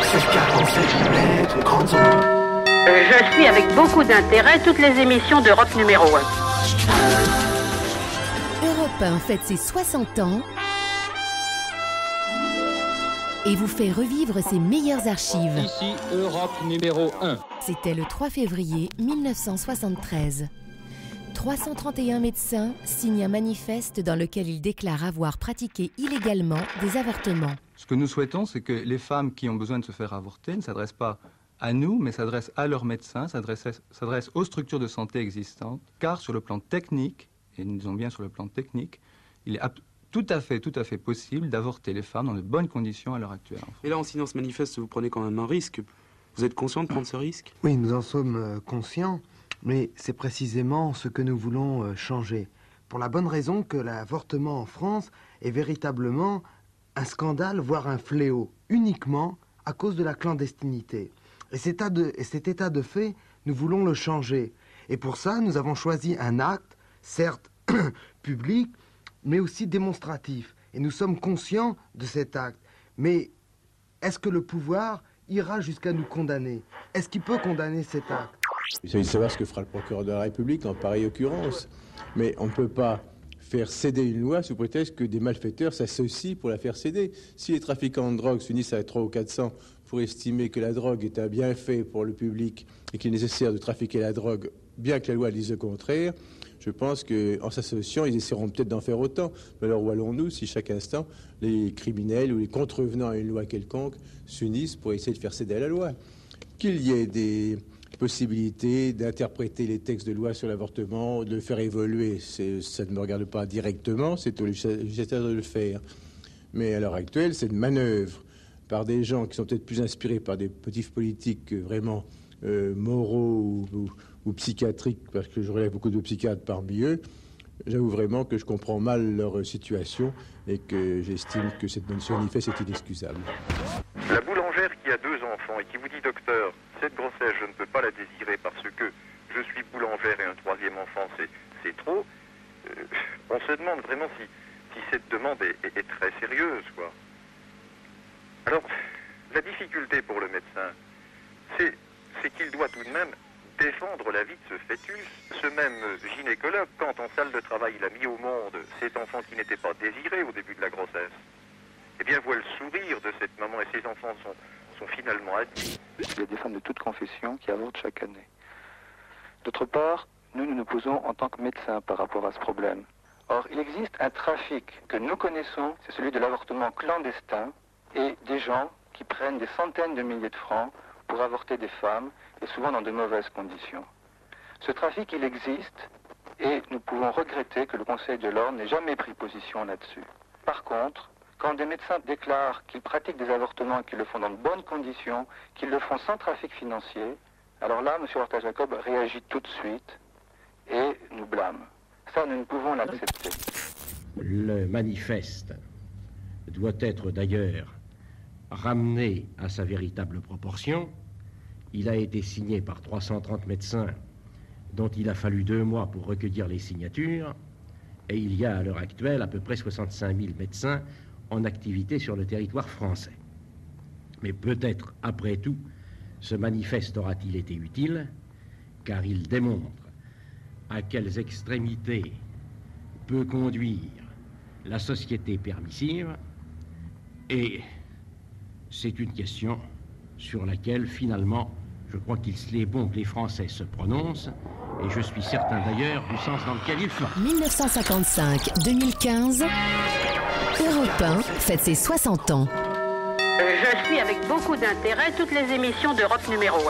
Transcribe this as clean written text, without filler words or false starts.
Je suis avec beaucoup d'intérêt toutes les émissions d'Europe numéro 1. Europe 1 fête ses 60 ans et vous fait revivre ses meilleures archives. Ici, Europe numéro 1. C'était le 3 février 1973. 331 médecins signent un manifeste dans lequel ils déclarent avoir pratiqué illégalement des avortements. Ce que nous souhaitons, c'est que les femmes qui ont besoin de se faire avorter ne s'adressent pas à nous, mais s'adressent à leurs médecins, s'adressent aux structures de santé existantes, car sur le plan technique, et nous disons bien sur le plan technique, il est tout à fait possible d'avorter les femmes dans de bonnes conditions à l'heure actuelle. Et là, en signant ce manifeste, vous prenez quand même un risque. Vous êtes conscient de prendre ce risque? Oui, nous en sommes conscients, mais c'est précisément ce que nous voulons changer. Pour la bonne raison que l'avortement en France est véritablement un scandale, voire un fléau, uniquement à cause de la clandestinité. Et cet état de fait, nous voulons le changer. Et pour ça, nous avons choisi un acte, certes public, mais aussi démonstratif. Et nous sommes conscients de cet acte. Mais est-ce que le pouvoir ira jusqu'à nous condamner? Est-ce qu'il peut condamner cet acte? Il s'agit de savoir ce que fera le procureur de la République en pareille occurrence. Mais on ne peut pas faire céder une loi sous prétexte que des malfaiteurs s'associent pour la faire céder. Si les trafiquants de drogue s'unissent à 300 ou 400 pour estimer que la drogue est un bienfait pour le public et qu'il est nécessaire de trafiquer la drogue, bien que la loi dise le contraire, je pense qu'en s'associant, ils essaieront peut-être d'en faire autant. Mais alors où allons-nous si chaque instant, les criminels ou les contrevenants à une loi quelconque s'unissent pour essayer de faire céder la loi? Qu'il y ait des possibilité d'interpréter les textes de loi sur l'avortement, de le faire évoluer, ça ne me regarde pas directement, c'est au législateur de le faire. Mais à l'heure actuelle, cette manœuvre par des gens qui sont peut-être plus inspirés par des motifs politiques vraiment moraux ou psychiatriques, parce que je relève beaucoup de psychiatres parmi eux, j'avoue vraiment que je comprends mal leur situation et que j'estime que cette manifeste est inexcusable. La boulangère qui a 2 enfants et qui vous dit, docteur, cette grossesse, je ne peux pas la désirer parce que je suis boulangère et un 3e enfant, c'est trop. On se demande vraiment si cette demande est très sérieuse, quoi. Alors, la difficulté pour le médecin, c'est qu'il doit tout de même défendre la vie de ce fœtus. Ce même gynécologue, quand en salle de travail il a mis au monde cet enfant qui n'était pas désiré au début de la grossesse, eh bien voit le sourire de cette maman et ses enfants sont finalement admis. Il y a des femmes de toute confession qui avortent chaque année. D'autre part, nous nous posons en tant que médecins par rapport à ce problème. Or, il existe un trafic que nous connaissons, c'est celui de l'avortement clandestin et des gens qui prennent des centaines de milliers de francs pour avorter des femmes et souvent dans de mauvaises conditions. Ce trafic, il existe et nous pouvons regretter que le Conseil de l'Ordre n'ait jamais pris position là-dessus. Par contre, quand des médecins déclarent qu'ils pratiquent des avortements et qu'ils le font dans de bonnes conditions, qu'ils le font sans trafic financier, alors là, M. Horta-Jacob réagit tout de suite et nous blâme. Ça, nous ne pouvons l'accepter. Le manifeste doit être d'ailleurs ramené à sa véritable proportion. Il a été signé par 330 médecins dont il a fallu 2 mois pour recueillir les signatures et il y a à l'heure actuelle à peu près 65 000 médecins en activité sur le territoire français. Mais peut-être, après tout, ce manifeste aura-t-il été utile, car il démontre à quelles extrémités peut conduire la société permissive, et c'est une question sur laquelle, finalement, je crois qu'il est bon que les Français se prononcent, et je suis certain d'ailleurs du sens dans lequel ils sont. 1955-2015, Europe 1 fête ses 60 ans. Je suis avec beaucoup d'intérêt toutes les émissions d'Europe numéro 1.